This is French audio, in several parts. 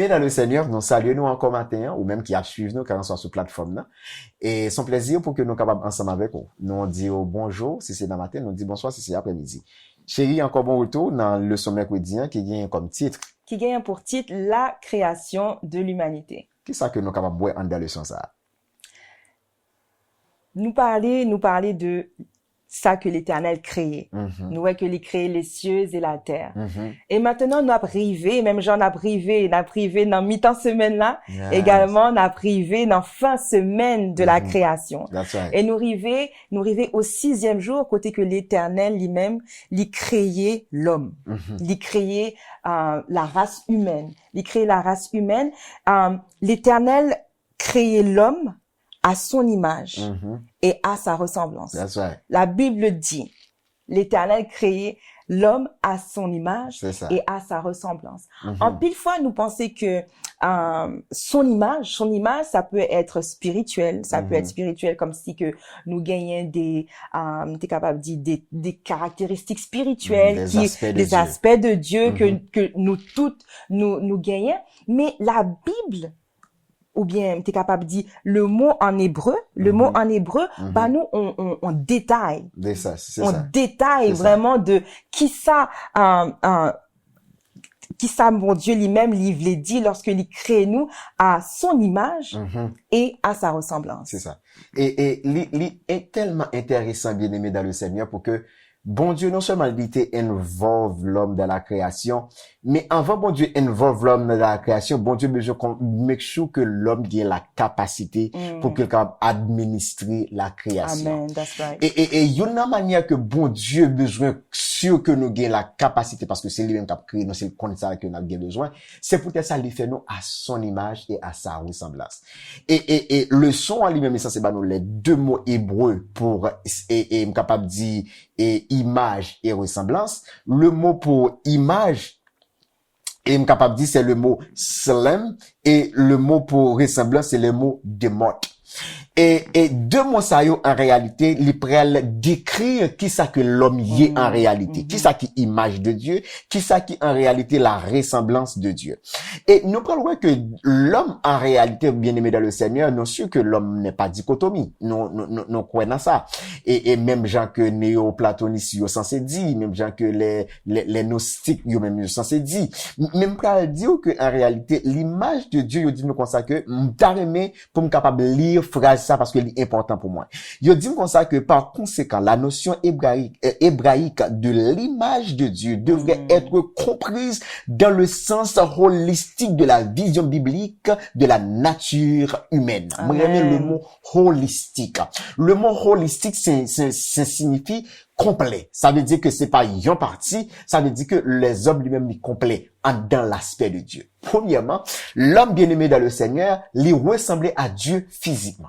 Bien-aimés dans le Seigneur, nous saluons nous encore matin, ou même qui a suivi nous quand on soit sur plateforme là. Et son plaisir pour que nous capables ensemble avec vous. Nous on dit bonjour si c'est dans le matin, nous on dit bonsoir si c'est après-midi. Chérie, encore bon retour dans le leçon mercredi qui gagne comme titre. Qui gagne pour titre la création de l'humanité. Qu'est-ce que nous capables voir en dans leçon ça? Nous parler de ça que l'Éternel créé. Nous voyons que il créé les cieux et la terre. Et maintenant, nous avons privé, même j'en a privé dans mi-temps semaine là, également, on a privé dans fin semaine de la création. Right. Et nous arrivés au 6e jour, côté que l'Éternel lui-même, il créé l'homme. Il créé, la race humaine. Il créé la race humaine. L'Éternel créé l'homme à son image et à sa ressemblance. Right. La Bible dit, l'Éternel créé l'homme à son image et à sa ressemblance. En pile fois, nous pensons que son image, ça peut être spirituel, ça peut être spirituel comme si que nous gagnions t'es capable de dire des caractéristiques spirituelles, des aspects de Dieu que nous toutes nous gagnons. Mais la Bible, ou bien t'es capable de dire le mot en hébreu, bah nous on détaille. On détaille vraiment de qui ça mon Dieu lui-même il voulait dire lorsque il crée nous à son image et à sa ressemblance. C'est ça. Et est tellement intéressant, bien-aimé dans le Seigneur, pour que bon Dieu, non seulement il était involve l'homme dans la création, mais avant bon Dieu involve l'homme dans la création, bon Dieu besoin qu'on make sure que l'homme ait la capacité pour qu'il puisse administrer la création. Amen, that's right. Et il y a une manière que bon Dieu besoin sûr que nous ayons la capacité, parce que c'est lui-même qui a créé nous, c'est le compte ça que nous avons besoin, c'est peut-être ça lui fait nous à son image et à sa ressemblance. Et le son en lui-même, c'est nous les deux mots hébreux pour, et capable de dire, et image et ressemblance. Le mot pour image, et capable de dire, c'est le mot slem, et le mot pour ressemblance, c'est le mot demot. Et deux mots ça yo en réalité, les prêles décrire qui ça que l'homme y est en réalité, qui ça qui image de Dieu, qui ça qui en réalité la ressemblance de Dieu. Et nous parlons que l'homme en réalité, bien aimé dans le Seigneur, nous sûr que l'homme n'est pas dichotomie. Nous croyons dans ça. Et même gens que néo-platonistes yo censé dire, même gens que les gnostiques yo même yo censé dire, même pral dire que en réalité l'image de Dieu yo dit nous comme ça que m'taremé pour me capable lire phrase ça parce que c'est important pour moi. Je dis comme ça que par conséquent, la notion hébraïque de l'image de Dieu devrait être comprise dans le sens holistique de la vision biblique de la nature humaine. Moi, j'aime le mot holistique. Le mot holistique, ça signifie complet. Ça veut dire que c'est pas une partie, ça veut dire que les hommes lui-même sont complets dans l'aspect de Dieu. Premièrement, l'homme bien-aimé dans le Seigneur, lui ressemblait à Dieu physiquement.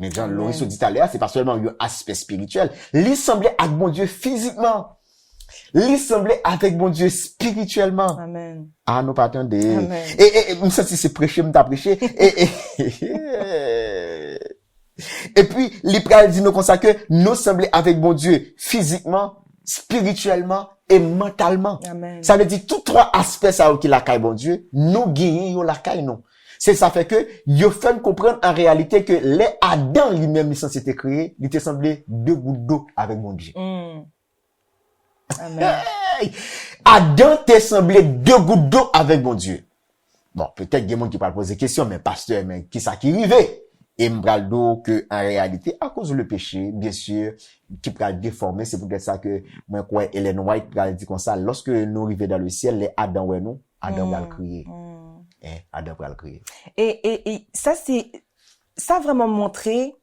Mais Jean-Louis dit tout à l'heure, c'est pas seulement un aspect spirituel. Lui semblait avec mon Dieu physiquement. Lui semblait avec mon Dieu spirituellement. Amen. Ah, nous partons de... Amen. Et ça, si c'est prêché, m't'a prêché. Et puis, l'Ipral dit nous comme ça que nous semblons avec mon Dieu physiquement, spirituellement et mentalement. Amen. Ça veut dire tous trois aspects ça qui la caille bon Dieu, nous gagnons la caille non. C'est ça fait que yo fait comprendre en réalité que les Adam lui-même sans s'était créé, il était semblé deux gouttes d'eau avec mon Dieu. Amen. Hey! Adam t'est semblé deux gouttes d'eau avec mon Dieu. Bon, peut-être des gens qui parlent poser des questions, mais pasteur, mais qui ça qui arrivait? Et m'braldo que, en réalité, à cause du péché, bien sûr, qui pral déformer, c'est peut-être ça que, moi, quoi, Ellen White pral dit comme ça, lorsque nous arrivons dans le ciel, les Adam, ouais, nous, Adam va le crier. Adam va le crier. Et ça, ça a vraiment montré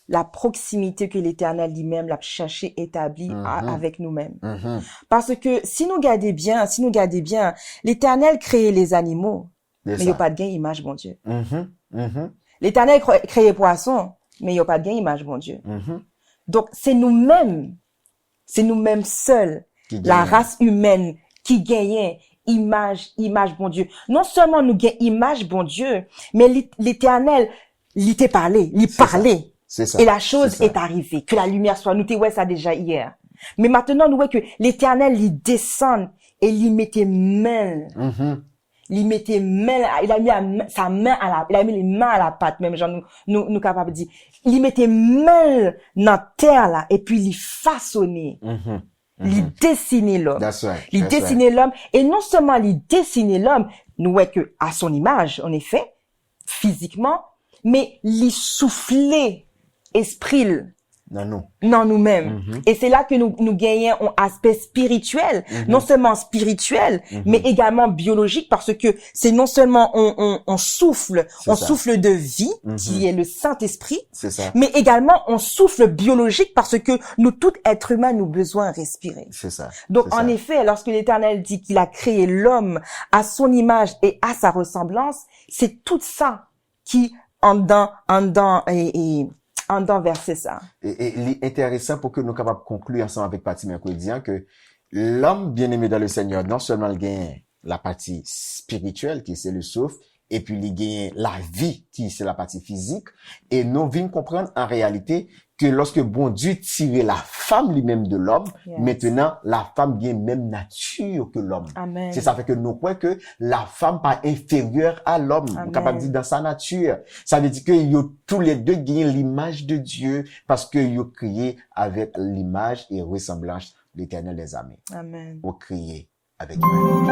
la proximité que l'Éternel lui-même l'a cherché établie avec nous-mêmes. Parce que, si nous regardons bien, l'Éternel créait les animaux, mais il n'y a pas de gain image, bon Dieu. L'Éternel créé poisson, mais il n'y a pas de gain image, bon Dieu. Donc, c'est nous-mêmes seuls, la race humaine, qui gagnait image, bon Dieu. Non seulement nous gagnons image, bon Dieu, mais l'Éternel, il t'a parlé, il parlait. C'est ça. Et la chose est arrivée. Que la lumière soit, nous t'es ouais ça déjà hier. Mais maintenant, nous voyons que l'Éternel, il descend et il mettait main. il mettait il a mis sa main il a mis les mains à la pâte, même genre nous capables de dire. Il mettait main dans terre là, et puis il façonnait. Il dessinait l'homme. That's right. Il dessinait l'homme. Et non seulement il dessinait l'homme, nous voyons que à son image, en effet, physiquement, mais il soufflait esprit dans nous-mêmes. Et c'est là que nous gagnons un aspect spirituel, non seulement spirituel, mais également biologique, parce que c'est non seulement on souffle de vie, qui est le Saint-Esprit, mais également on souffle biologique, parce que nous, tout être humain, nous besoin de respirer. C'est ça. Donc, en effet, lorsque l'Éternel dit qu'il a créé l'homme à son image et à sa ressemblance, c'est tout ça qui, en dedans verser ça. Et intéressant pour que nous capables de conclure ensemble avec Patty Mercredien que l'homme bien-aimé dans le Seigneur, non seulement il gagne la partie spirituelle, qui c'est le souffle, et puis il gagne la vie, qui c'est la partie physique, et nous venons comprendre en réalité que lorsque bon Dieu tirait la femme lui-même de l'homme, maintenant, la femme gagne même nature que l'homme. Amen. C'est ça fait que nous croyons que la femme pas inférieure à l'homme. On est capable de dire dans sa nature. Ça veut dire que tous les deux gagnent l'image de Dieu parce que ils ont créé avec l'image et ressemblance de l'Éternel des armées. Amen. Ont créé avec l'image.